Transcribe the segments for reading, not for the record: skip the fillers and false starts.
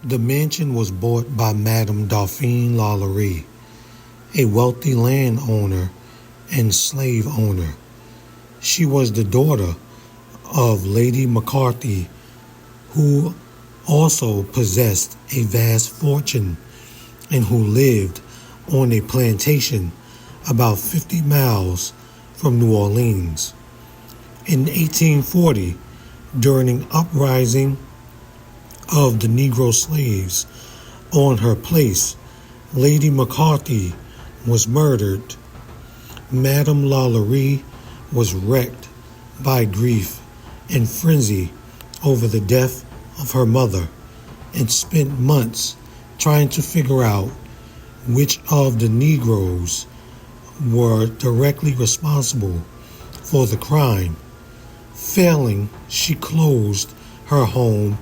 The mansion was bought by Madame Dauphine LaLaurie, a wealthy landowner and slave owner. She was the daughter of Lady McCarthy, who also possessed a vast fortune and who lived on a plantation about 50 miles from New Orleans. In 1840, during an uprising of the Negro slaves on her place, Lady McCarthy was murdered. Madame LaLaurie was wrecked by grief and frenzy over the death of her mother and spent months trying to figure out which of the Negroes were directly responsible for the crime. Failing, she closed her home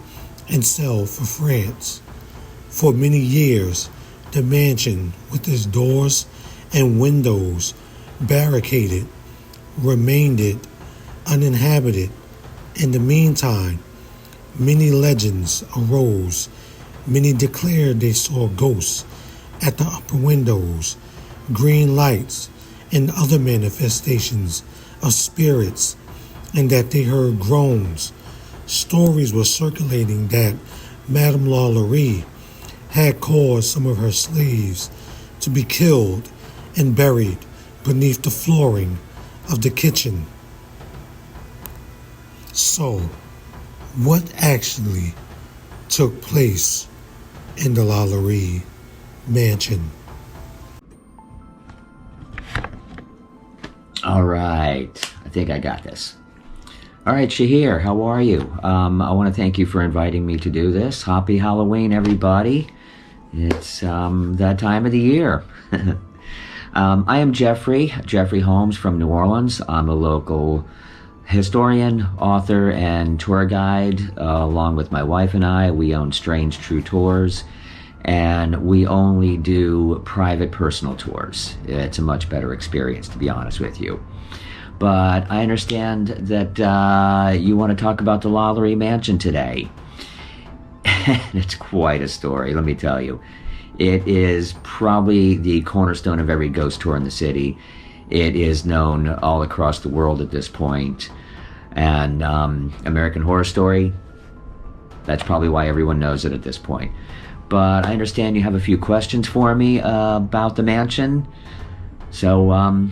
and sailed for France. For many years, the mansion, with its doors and windows barricaded, remained uninhabited. In the meantime, many legends arose. Many declared they saw ghosts at the upper windows, green lights, and other manifestations of spirits, and that they heard groans. Stories were circulating that Madame LaLaurie had caused some of her slaves to be killed and buried beneath the flooring of the kitchen. So, what actually took place in the LaLaurie Mansion? All right, I think I got this. All right, Shahir, how are you? I want to thank you for inviting me to do this. Happy Halloween, everybody. It's that time of the year. I am Jeffery Holmes from New Orleans. I'm a local historian, author, and tour guide. Along with my wife and I, we own Strange True Tours, and we only do private personal tours. It's a much better experience, to be honest with you. But I understand that you want to talk about the LaLaurie Mansion today. It's quite a story, let me tell you. It is probably the cornerstone of every ghost tour in the city. It is known all across the world at this point. And American Horror Story, that's probably why everyone knows it at this point. But I understand you have a few questions for me about the mansion. So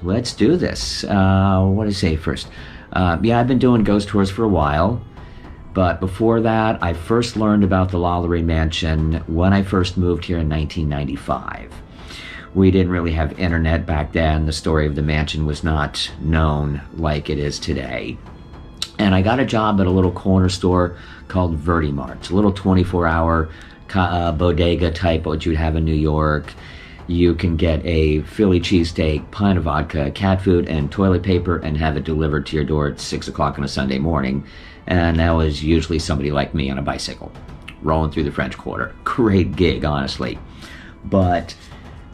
let's do this. What do I say first? Yeah, I've been doing ghost tours for a while. But before that, I first learned about the LaLaurie Mansion when I first moved here in 1995. We didn't really have internet back then. The story of the mansion was not known like it is today. And I got a job at a little corner store called Vertimart. It's a little 24-hour bodega type what you'd have in New York. You can get a Philly cheesesteak, pint of vodka, cat food, and toilet paper and have it delivered to your door at 6 o'clock on a Sunday morning. And that was usually somebody like me on a bicycle, rolling through the French Quarter. Great gig, honestly. But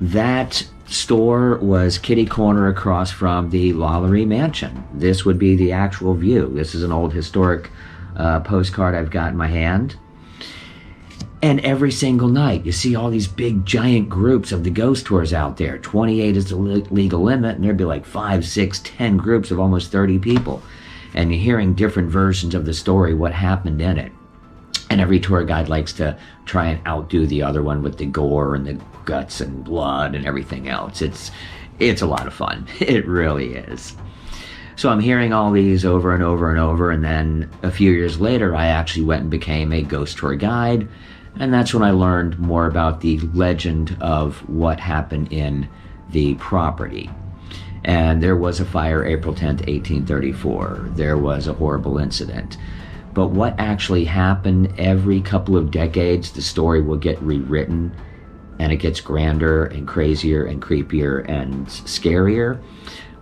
that store was kitty corner across from the LaLaurie Mansion. This would be the actual view. This is an old historic postcard I've got in my hand. And every single night, you see all these big, giant groups of the ghost tours out there. 28 is the legal limit, and there'd be like 5, 6, 10 groups of almost 30 people. And you're hearing different versions of the story, what happened in it. And every tour guide likes to try and outdo the other one with the gore and the guts and blood and everything else. It's a lot of fun. It really is. So I'm hearing all these over and over and over, and then a few years later, I actually went and became a ghost tour guide. And that's when I learned more about the legend of what happened in the property. And there was a fire April 10th, 1834. There was a horrible incident. But what actually happened every couple of decades, the story will get rewritten, and it gets grander and crazier and creepier and scarier,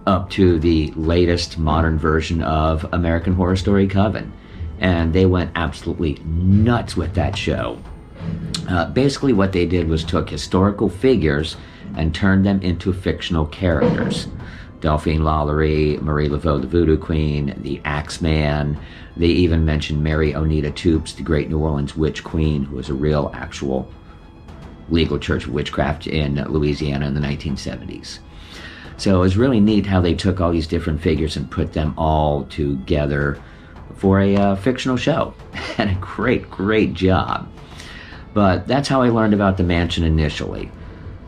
up to the latest modern version of American Horror Story Coven. And they went absolutely nuts with that show. Basically what they did was took historical figures and turned them into fictional characters. Delphine LaLaurie, Marie Laveau, the Voodoo Queen, the Axeman. They even mentioned Mary Onita Toops, the great New Orleans witch queen, who was a real, actual legal church of witchcraft in Louisiana in the 1970s. So it was really neat how they took all these different figures and put them all together for a fictional show. And a great, great job. But that's how I learned about the mansion initially.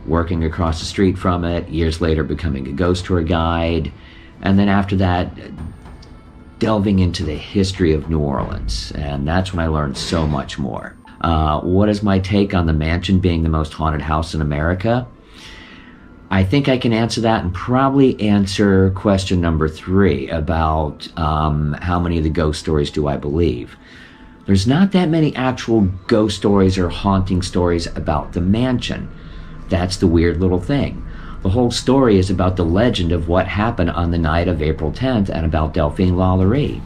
Working across the street from it, years later becoming a ghost tour guide, and then after that, delving into the history of New Orleans. And that's when I learned so much more. What is my take on the mansion being the most haunted house in America? I think I can answer that and probably answer question number 3 about how many of the ghost stories do I believe. There's not that many actual ghost stories or haunting stories about the mansion. That's the weird little thing. The whole story is about the legend of what happened on the night of April 10th and about Delphine LaLaurie.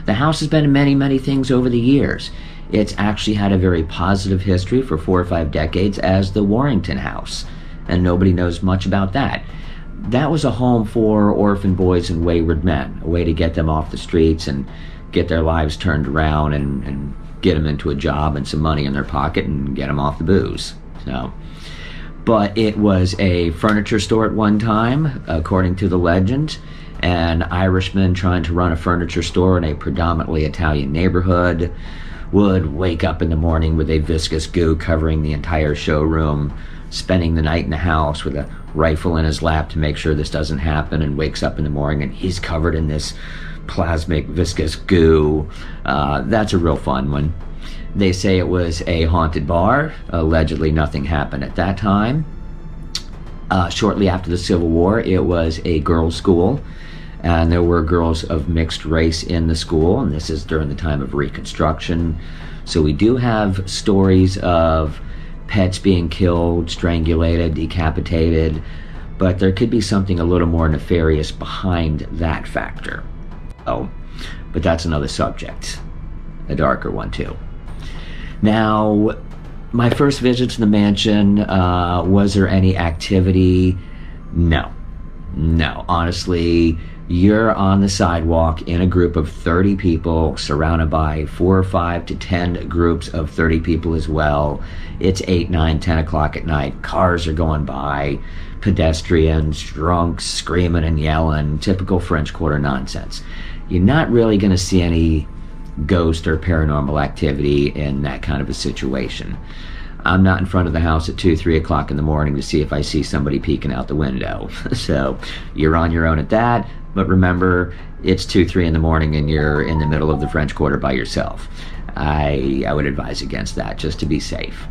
The house has been in many, many things over the years. It's actually had a very positive history for 4 or 5 decades as the Warrington House, and nobody knows much about that. That was a home for orphan boys and wayward men, a way to get them off the streets and get their lives turned around and get them into a job and some money in their pocket and get them off the booze. But it was a furniture store at one time, according to the legend. An Irishman trying to run a furniture store in a predominantly Italian neighborhood would wake up in the morning with a viscous goo covering the entire showroom, spending the night in the house with a rifle in his lap to make sure this doesn't happen, and wakes up in the morning and he's covered in this plasmic viscous goo. That's a real fun one. They say it was a haunted bar. Allegedly nothing happened at that time. Shortly after the Civil War, it was a girls' school, and there were girls of mixed race in the school, and this is during the time of Reconstruction. So we do have stories of pets being killed, strangulated, decapitated, but there could be something a little more nefarious behind that factor. Oh, but that's another subject, a darker one too. Now, my first visit to the mansion, was there any activity? No. Honestly, you're on the sidewalk in a group of 30 people, surrounded by 4 or 5 to 10 groups of 30 people as well. It's 8, 9, 10 o'clock at night. Cars are going by, pedestrians, drunks, screaming and yelling, typical French Quarter nonsense. You're not really going to see any ghost or paranormal activity in that kind of a situation. I'm not in front of the house at 2, 3 o'clock in the morning to see if I see somebody peeking out the window. So you're on your own at that, but remember, it's 2, 3 in the morning and you're in the middle of the French Quarter by yourself. I would advise against that, just to be safe.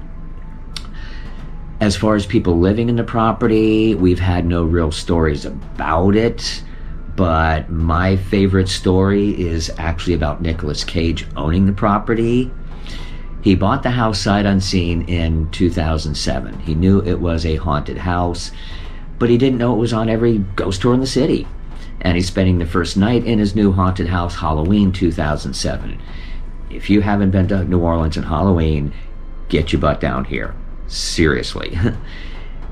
As far as people living in the property, we've had no real stories about it. But my favorite story is actually about Nicolas Cage owning the property. He bought the house sight unseen in 2007. He knew it was a haunted house, but he didn't know it was on every ghost tour in the city. And he's spending the first night in his new haunted house, Halloween 2007. If you haven't been to New Orleans on Halloween, get your butt down here. Seriously.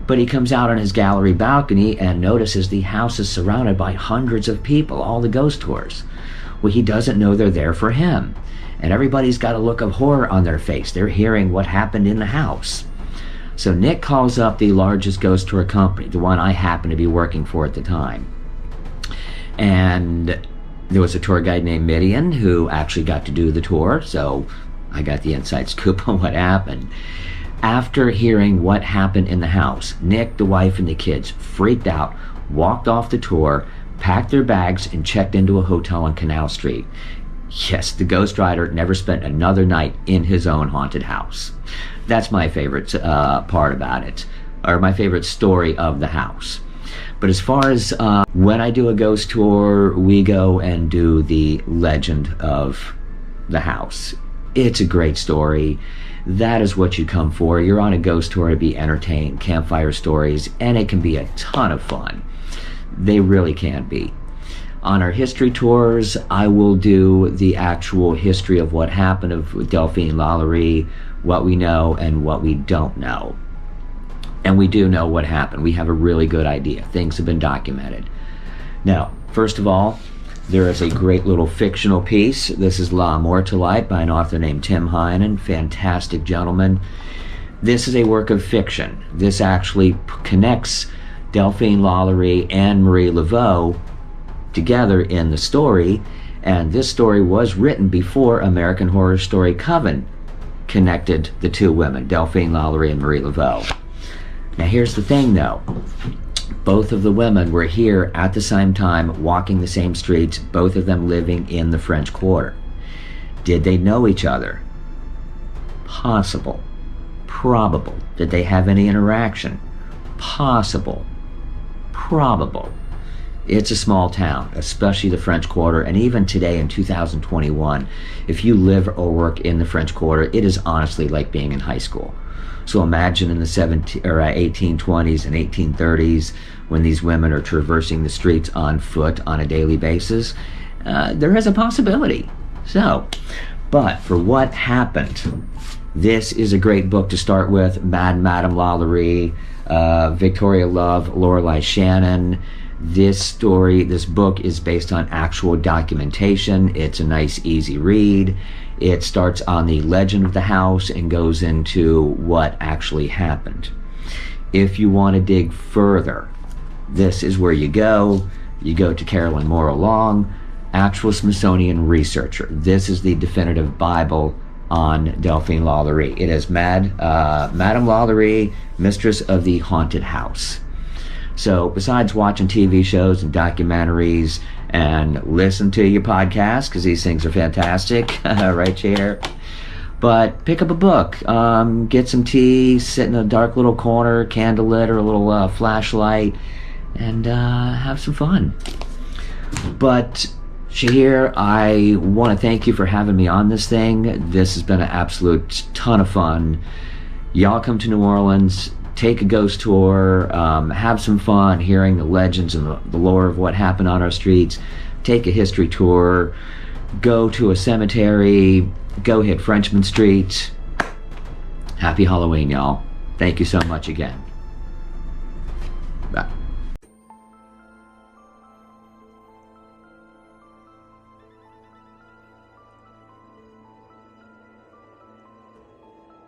But he comes out on his gallery balcony and notices the house is surrounded by hundreds of people, all the ghost tours. Well, he doesn't know they're there for him. And everybody's got a look of horror on their face. They're hearing what happened in the house. So Nick calls up the largest ghost tour company, the one I happened to be working for at the time. And there was a tour guide named Midian who actually got to do the tour, so I got the inside scoop on what happened. After hearing what happened in the house, Nick, the wife, and the kids freaked out, walked off the tour, packed their bags, and checked into a hotel on Canal Street. Yes, the Ghost Rider never spent another night in his own haunted house. That's my favorite part about it, or my favorite story of the house. But as far as when I do a ghost tour, we go and do the legend of the house. It's a great story. That is what you come for. You're on a ghost tour to be entertained, campfire stories, and it can be a ton of fun. They really can be. On our history tours, I will do the actual history of what happened with Delphine LaLaurie, what we know and what we don't know. And we do know what happened. We have a really good idea. Things have been documented. Now, first of all, there is a great little fictional piece. This is La Mortalite by an author named Tim Heinen, fantastic gentleman. This is a work of fiction. This actually connects Delphine LaLaurie and Marie Laveau together in the story, and this story was written before American Horror Story Coven connected the two women, Delphine LaLaurie and Marie Laveau. Now here's the thing though, both of the women were here at the same time, walking the same streets, both of them living in the French Quarter. Did they know each other? Possible. Probable. Did they have any interaction? Possible. Probable. It's a small town, especially the French Quarter, and even today in 2021, if you live or work in the French Quarter, it is honestly like being in high school. So imagine in the 1820s and 1830s, when these women are traversing the streets on foot on a daily basis, there is a possibility. So, but for what happened, this is a great book to start with. Madame LaLaurie, Victoria Love, Lorelei Shannon. This book is based on actual documentation. It's a nice, easy read. It starts on the legend of the house and goes into what actually happened. If you want to dig further, this is where you go. You go to Carolyn Morrow Long, actual Smithsonian researcher. This is the definitive Bible on Delphine LaLaurie. It is Madame LaLaurie, Mistress of the Haunted House. So besides watching TV shows and documentaries and listen to your podcast, because these things are fantastic, right here, but pick up a book, get some tea, sit in a dark little corner, candlelit or a little flashlight, and have some fun. But Shahir, I want to thank you for having me on this thing. This has been an absolute ton of fun. Y'all come to New Orleans, take a ghost tour, have some fun hearing the legends and the lore of what happened on our streets. Take a history tour, go to a cemetery, go hit Frenchman Street. Happy Halloween, y'all. Thank you so much again.